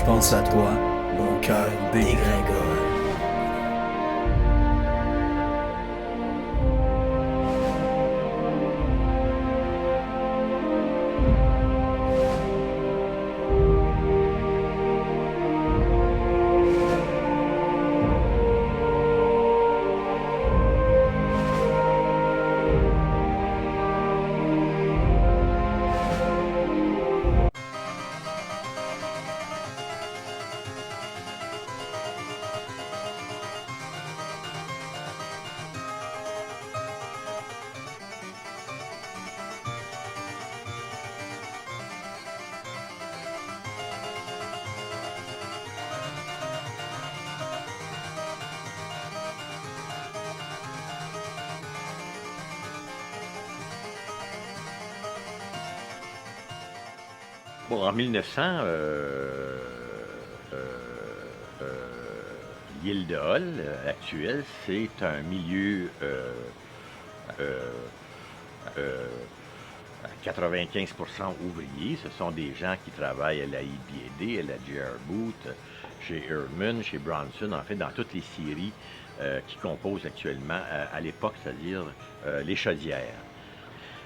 pense à toi, mon cœur dégringole. Bon, en 1900, l'île de Hull actuelle, c'est un milieu à 95% ouvrier. Ce sont des gens qui travaillent à la IBD, à la J.R. Booth, chez Ehrman, chez Bronson, en fait, dans toutes les scieries qui composent actuellement, à l'époque, c'est-à-dire les chaudières.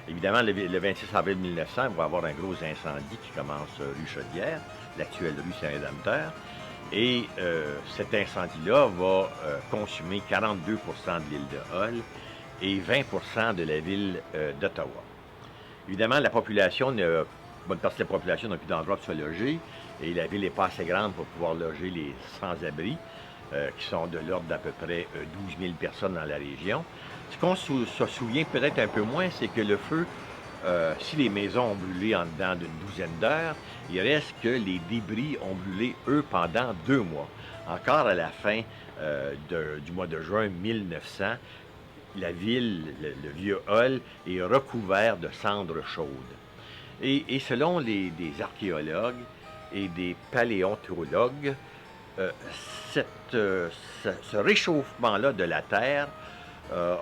Évidemment, le 26 avril 1900, il va y avoir un gros incendie qui commence rue Chaudière, l'actuelle rue Saint-Rédempteur. Et cet incendie-là va consumer 42 de l'île de Hull et 20 de la ville d'Ottawa. Évidemment, la population, bonne partie de la population n'a plus d'endroit pour se loger et la ville n'est pas assez grande pour pouvoir loger les sans-abri, qui sont de l'ordre d'à peu près 12 000 personnes dans la région. Ce qu'on se souvient peut-être un peu moins, c'est que le feu, si les maisons ont brûlé en dedans d'une douzaine d'heures, il reste que les débris ont brûlé, eux, pendant 2 mois. Encore à la fin du mois de juin 1900, la ville, le vieux Hull, est recouvert de cendres chaudes. Et selon des archéologues et des paléontologues, ce réchauffement-là de la Terre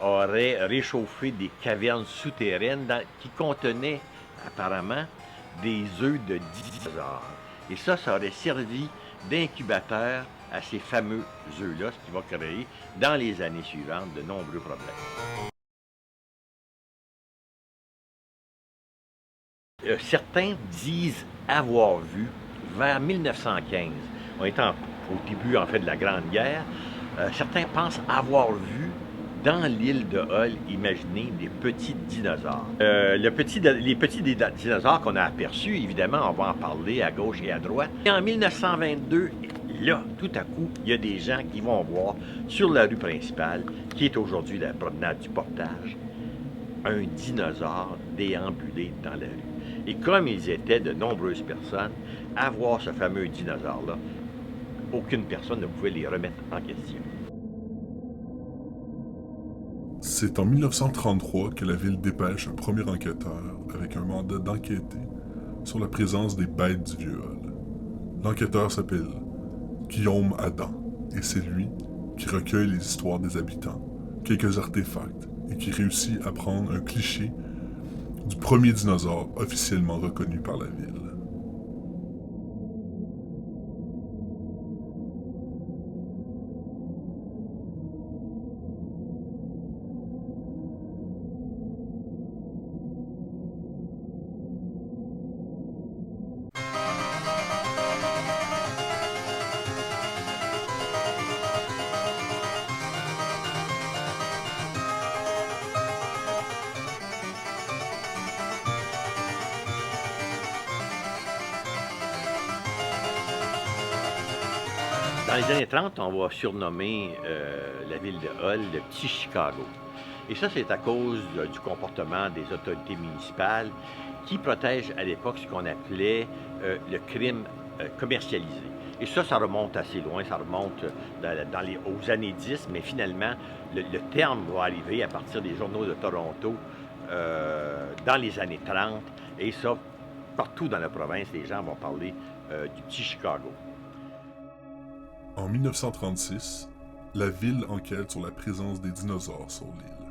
aurait réchauffé des cavernes souterraines qui contenaient apparemment des œufs de dinosaures. Et ça aurait servi d'incubateur à ces fameux œufs-là, ce qui va créer dans les années suivantes de nombreux problèmes. Certains disent avoir vu, vers 1915, on est au début en fait de la Grande Guerre, certains pensent avoir vu dans l'île de Hull, imaginez des petits dinosaures. Les petits dinosaures qu'on a aperçus, évidemment, on va en parler à gauche et à droite. Et en 1922, là, tout à coup, il y a des gens qui vont voir sur la rue principale, qui est aujourd'hui la promenade du Portage, un dinosaure déambulé dans la rue. Et comme ils étaient de nombreuses personnes à voir ce fameux dinosaure-là, aucune personne ne pouvait les remettre en question. C'est en 1933 que la ville dépêche un premier enquêteur avec un mandat d'enquêter sur la présence des bêtes du vieux Hull. L'enquêteur s'appelle Guillaume Adam et c'est lui qui recueille les histoires des habitants, quelques artefacts et qui réussit à prendre un cliché du premier dinosaure officiellement reconnu par la ville. Dans les années 30, on va surnommer la ville de Hull le Petit Chicago. Et ça, c'est à cause du comportement des autorités municipales qui protègent à l'époque ce qu'on appelait le crime commercialisé. Et ça remonte assez loin, ça remonte aux années 10, mais finalement, le terme va arriver à partir des journaux de Toronto dans les années 30. Et ça, partout dans la province, les gens vont parler du Petit Chicago. En 1936, la ville enquête sur la présence des dinosaures sur l'île.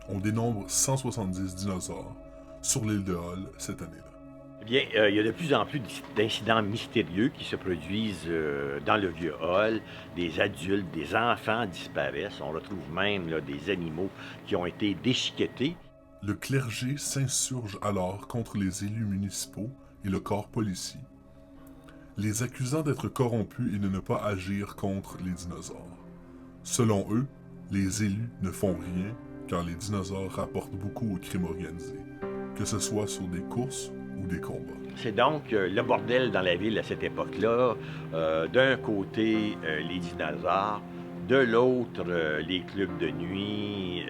On dénombre 170 dinosaures sur l'île de Hull cette année-là. Bien, il y a de plus en plus d'incidents mystérieux qui se produisent dans le vieux hall. Des adultes, des enfants disparaissent. On retrouve même là, des animaux qui ont été déchiquetés. Le clergé s'insurge alors contre les élus municipaux et le corps policier, les accusant d'être corrompus et de ne pas agir contre les dinosaures. Selon eux, les élus ne font rien car les dinosaures rapportent beaucoup au crime organisé, que ce soit sur des courses ou des combats. C'est donc le bordel dans la ville à cette époque-là. D'un côté, les dinosaures, de l'autre, les clubs de nuit,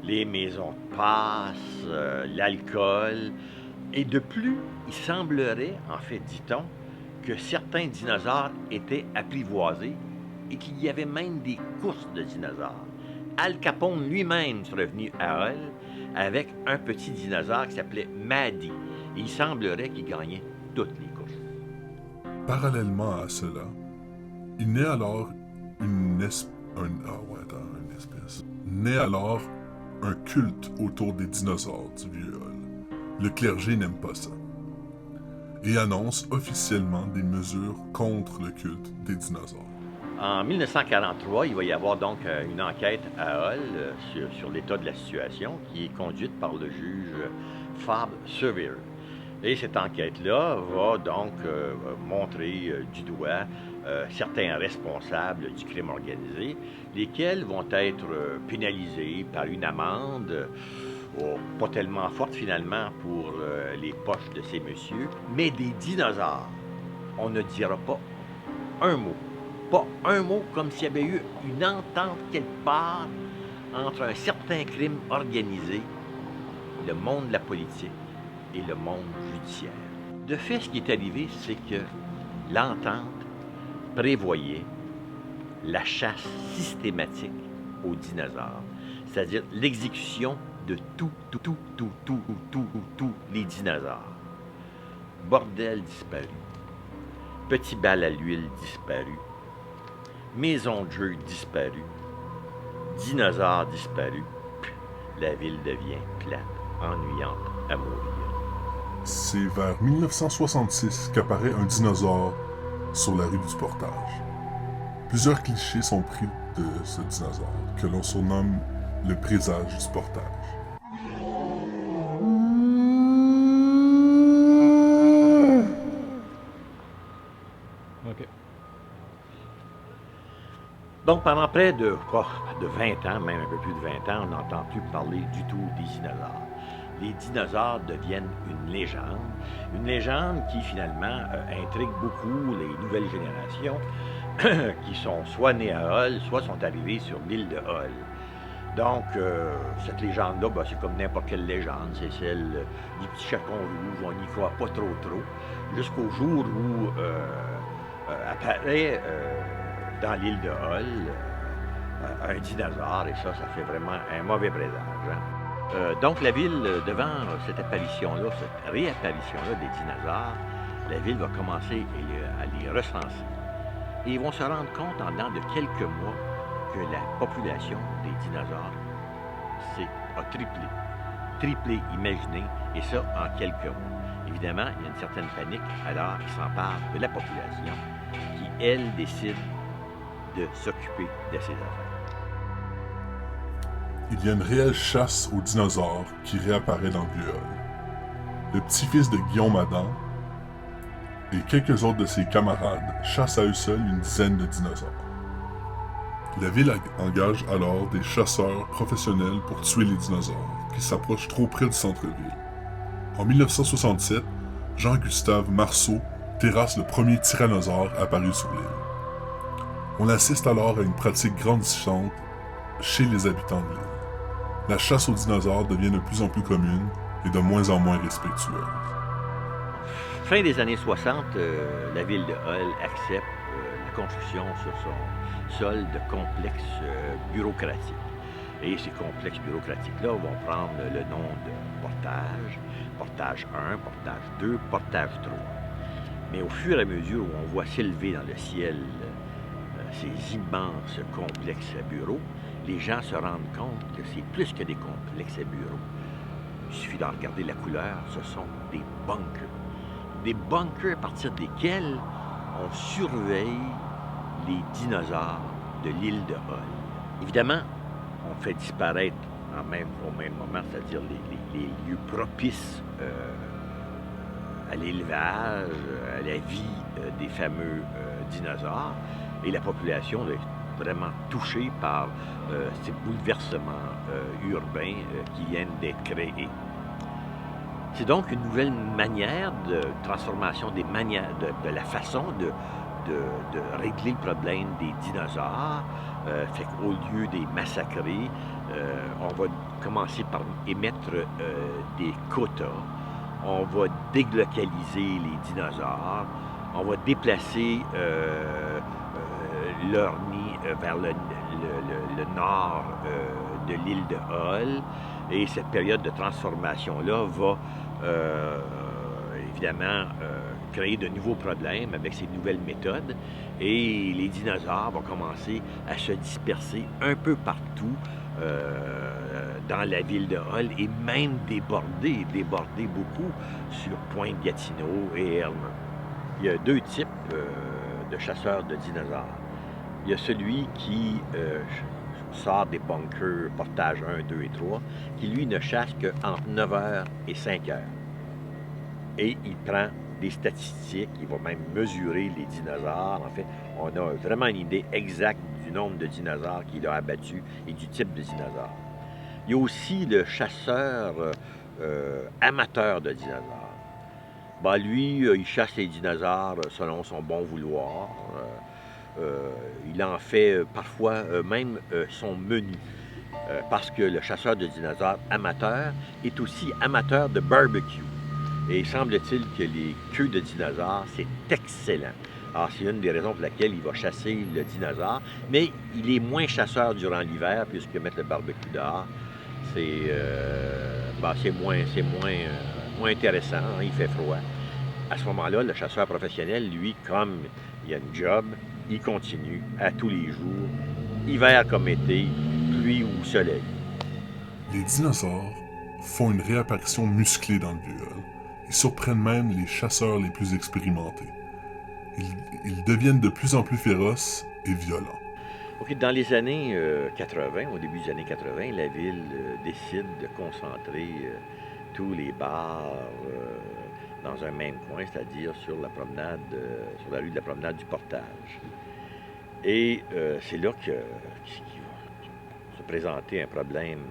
les maisons de passe, l'alcool. Et de plus, il semblerait, en fait, dit-on, que certains dinosaures étaient apprivoisés et qu'il y avait même des courses de dinosaures. Al Capone lui-même serait venu à Hull avec un petit dinosaure qui s'appelait Maddie. Et il semblerait qu'il gagnait toutes les courses. Parallèlement à cela, il naît alors naît alors un culte autour des dinosaures du vieux Hull. Le clergé n'aime pas ça et annonce officiellement des mesures contre le culte des dinosaures. En 1943, il va y avoir donc une enquête à Hull sur l'état de la situation qui est conduite par le juge Fab Sevier. Et cette enquête-là va donc montrer du doigt certains responsables du crime organisé, lesquels vont être pénalisés par une amende, pas tellement forte finalement pour les poches de ces messieurs, mais des dinosaures. On ne dira pas un mot. Pas un mot, comme s'il y avait eu une entente quelque part entre un certain crime organisé, le monde de la politique et le monde judiciaire. De fait, ce qui est arrivé, c'est que l'entente prévoyait la chasse systématique aux dinosaures, c'est-à-dire l'exécution de tous les dinosaures. Bordel disparu, petit bal à l'huile disparu, maison de jeu disparue, dinosaures disparus, la ville devient plate, ennuyante à mourir. C'est vers 1966 qu'apparaît un dinosaure sur la rue du Portage. Plusieurs clichés sont pris de ce dinosaure, que l'on surnomme le présage du Portage. OK. Donc, pendant près de 20 ans, même un peu plus de 20 ans, on n'entend plus parler du tout des dinosaures. Les dinosaures deviennent une légende qui, finalement, intrigue beaucoup les nouvelles générations qui sont soit nées à Hull, soit sont arrivées sur l'île de Hull. Donc, cette légende-là, ben, c'est comme n'importe quelle légende. C'est celle du petit chacon rouge, on n'y croit pas trop, jusqu'au jour où apparaît dans l'île de Hull un dinosaure, et ça fait vraiment un mauvais présage. Hein? Donc, la ville, devant cette apparition-là, cette réapparition-là des dinosaures, la ville va commencer à les recenser. Et ils vont se rendre compte, en dedans de quelques mois, que la population des dinosaures a triplé. Triplé, imaginez, et ça en quelques mois. Évidemment, il y a une certaine panique, alors ils s'emparent de la population qui, elle, décide de s'occuper de ses affaires. Il y a une réelle chasse aux dinosaures qui réapparaît dans le vieux Hull. Le petit-fils de Guillaume Adam et quelques autres de ses camarades chassent à eux seuls une dizaine de dinosaures. La ville engage alors des chasseurs professionnels pour tuer les dinosaures qui s'approchent trop près du centre-ville. En 1967, Jean-Gustave Marceau terrasse le premier tyrannosaure apparu sur l'île. On assiste alors à une pratique grandissante chez les habitants de l'île. La chasse aux dinosaures devient de plus en plus commune et de moins en moins respectueuse. Fin des années 60, la ville de Hull accepte la construction sur son sol de complexes bureaucratiques. Et ces complexes bureaucratiques-là vont prendre le nom de portage, portage 1, portage 2, portage 3. Mais au fur et à mesure où on voit s'élever dans le ciel ces immenses complexes à bureaux, les gens se rendent compte que c'est plus que des complexes à bureaux. il suffit de regarder la couleur, ce sont des bunkers. Des bunkers à partir desquels on surveille les dinosaures de l'île de Hull. Évidemment, on fait disparaître au même moment, c'est-à-dire les lieux propices à l'élevage, à la vie des fameux dinosaures, et la population est vraiment touchée par ces bouleversements urbains qui viennent d'être créés. C'est donc une nouvelle manière de transformation des manières, de la façon de régler le problème des dinosaures. Fait qu'au lieu de les massacrer, on va commencer par émettre des quotas. On va délocaliser les dinosaures. On va déplacer leur nid vers le nord de l'île de Hull. Et cette période de transformation-là va évidemment créer de nouveaux problèmes avec ces nouvelles méthodes. Et les dinosaures vont commencer à se disperser un peu partout dans la ville de Hull et même déborder beaucoup sur Pointe-Gatineau et Hermon. Il y a deux types de chasseurs de dinosaures. Il y a celui qui sort des bunkers, portage 1, 2 et 3, qui lui ne chasse qu'entre 9h et 5h. Et il prend des statistiques, il va même mesurer les dinosaures. En fait, on a vraiment une idée exacte du nombre de dinosaures qu'il a abattus et du type de dinosaures. Il y a aussi le chasseur amateur de dinosaures. Ben, lui, il chasse les dinosaures selon son bon vouloir. Il en fait parfois même son menu. Parce que le chasseur de dinosaures amateur est aussi amateur de barbecue. Et il semble-t-il que les queues de dinosaures, c'est excellent. Alors, c'est une des raisons pour laquelle il va chasser le dinosaure, mais il est moins chasseur durant l'hiver, puisque mettre le barbecue dehors, c'est moins intéressant, hein, il fait froid. À ce moment-là, le chasseur professionnel, lui, comme il a une job, il continue à tous les jours, hiver comme été, pluie ou soleil. Les dinosaures font une réapparition musclée dans le Vieux-Hull et surprennent même les chasseurs les plus expérimentés. Ils deviennent de plus en plus féroces et violents. OK, dans les années 80, au début des années 80, la ville décide de concentrer tous les bars dans un même coin, c'est-à-dire sur la promenade, sur la rue de la promenade du Portage. Et c'est là qu'il va se présenter un problème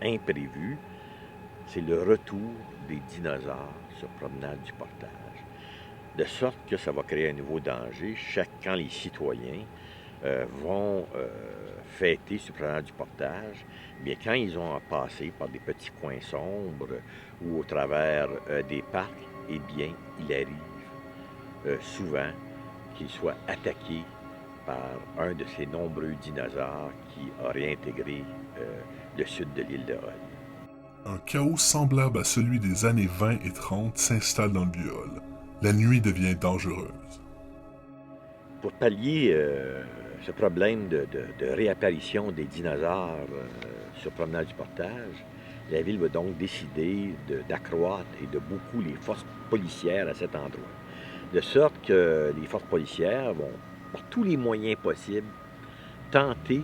imprévu. C'est le retour des dinosaures sur promenade du Portage. De sorte que ça va créer un nouveau danger quand les citoyens vont fêter sur promenade du Portage. Bien, quand ils ont passé par des petits coins sombres ou au travers des parcs, eh bien, il arrive souvent qu'ils soient attaqués par un de ces nombreux dinosaures qui a réintégré le sud de l'île de Hull. Un chaos semblable à celui des années 20 et 30 s'installe dans le Vieux-Hull. La nuit devient dangereuse. Pour pallier ce problème de réapparition des dinosaures sur promenade du Portage, la ville va donc décider d'accroître et de beaucoup les forces policières à cet endroit. De sorte que les forces policières vont, par tous les moyens possibles, tenter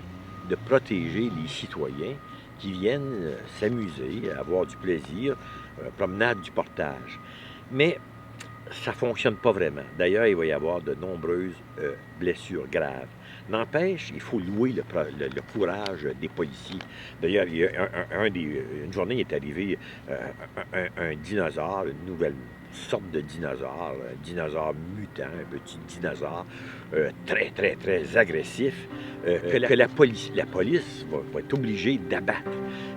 de protéger les citoyens qui viennent s'amuser, avoir du plaisir, promenade du Portage. Mais ça ne fonctionne pas vraiment. D'ailleurs, il va y avoir de nombreuses blessures graves. N'empêche, il faut louer le courage des policiers. D'ailleurs, une journée, il est arrivé un dinosaure, une nouvelle sorte de dinosaure, un dinosaure mutant, un petit dinosaure très, très, très agressif, que la police va être obligée d'abattre.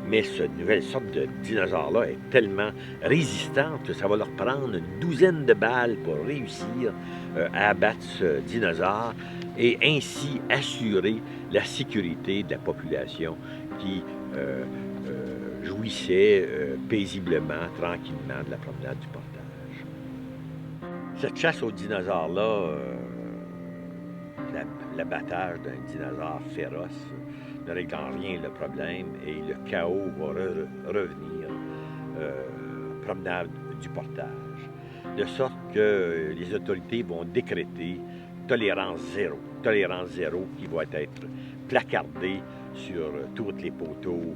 Mais cette nouvelle sorte de dinosaure-là est tellement résistante que ça va leur prendre une douzaine de balles pour réussir à abattre ce dinosaure et ainsi assurer la sécurité de la population qui jouissait paisiblement, tranquillement de la promenade du Portage. Cette chasse aux dinosaures-là, l'abattage d'un dinosaure féroce, ne règle en rien le problème et le chaos va revenir promenade du portage. De sorte que les autorités vont décréter tolérance zéro qui va être placardée sur tous les poteaux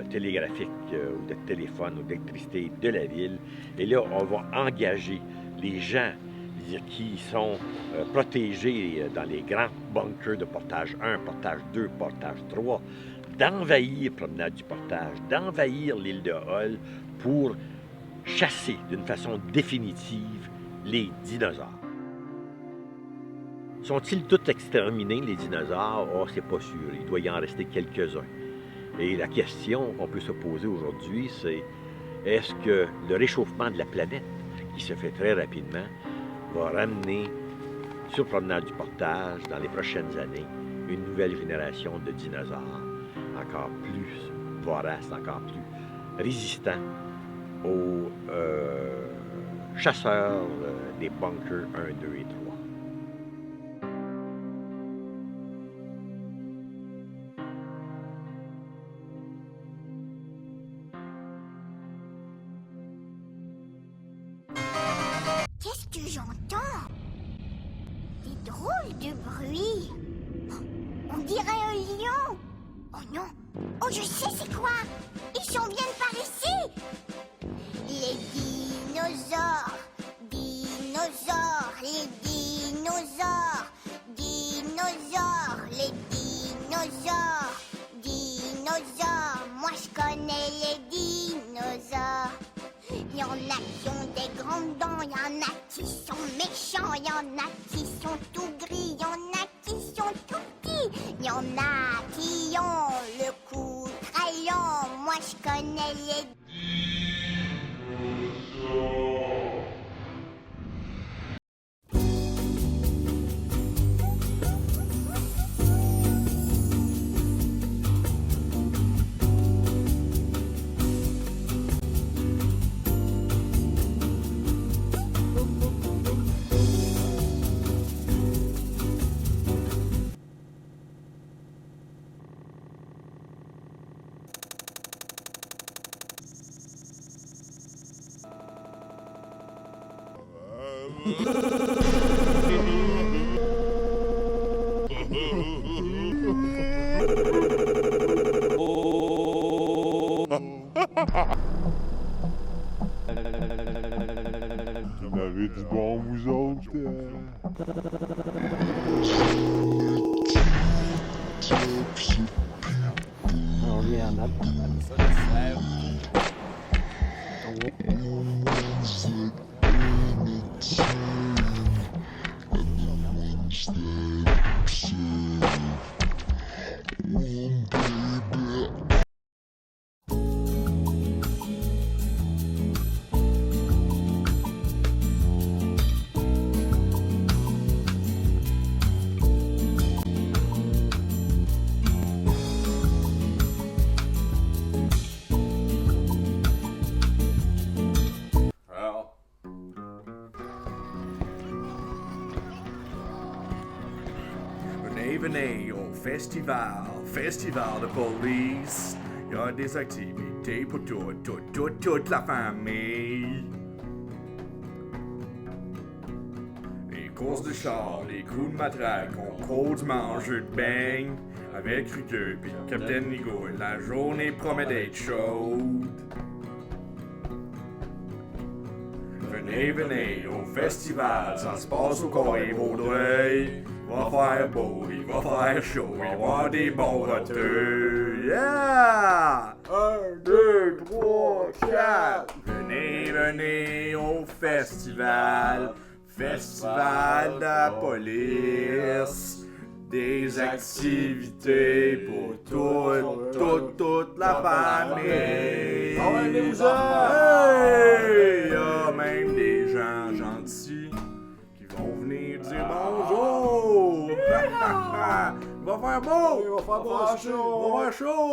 télégraphiques ou de téléphone ou d'électricité de la ville. Et là, on va engager les gens qui sont protégés dans les grands bunkers de portage 1, portage 2, portage 3, d'envahir Promenade du Portage, d'envahir l'île de Hull pour chasser d'une façon définitive les dinosaures. Sont-ils tous exterminés, les dinosaures? Oh, c'est pas sûr. Il doit y en rester quelques-uns. Et la question qu'on peut se poser aujourd'hui, c'est est-ce que le réchauffement de la planète, qui se fait très rapidement, va ramener sur Promenade du Portage, dans les prochaines années, une nouvelle génération de dinosaures encore plus voraces, encore plus résistants aux chasseurs des bunkers 1, 2 et 3. Qu'est-ce que j'entends? Des drôles de bruit. On dirait un lion. Oh non. Oh, je sais c'est quoi. Ils s'en viennent par ici. Les dinosaures. Dinosaures. Les dinosaures. Dinosaures. Les dinosaures. Dinosaures. Moi je connais les dinosaures. Il y en a qui ont des grandes dents, il y en a qui sont méchants, il y en a qui sont tout gris, il y en a qui sont tout petits, il y en a qui ont le cou très long. Moi je connais les Vous avez du bon, vous autres. On vient en mettre. Venez au festival de police. Il y a des activités pour toute la famille. Les courses de char, les coups de matraque, concours du mange de beigne avec Rugueux puis Capitaine Nigo. La journée promet d'être chaude. Venez au festival, ça se passe au Corée-Vaudreuil. Il va faire beau, il va faire chaud, il va y avoir des bons roteux. Yeah! 1, 2, 3, 4. Venez au festival, festival de la police. Des activités pour toute la famille. Il y a même des gens gentils qui vont venir dire bonjour. Il va faire beau. Il va faire chaud.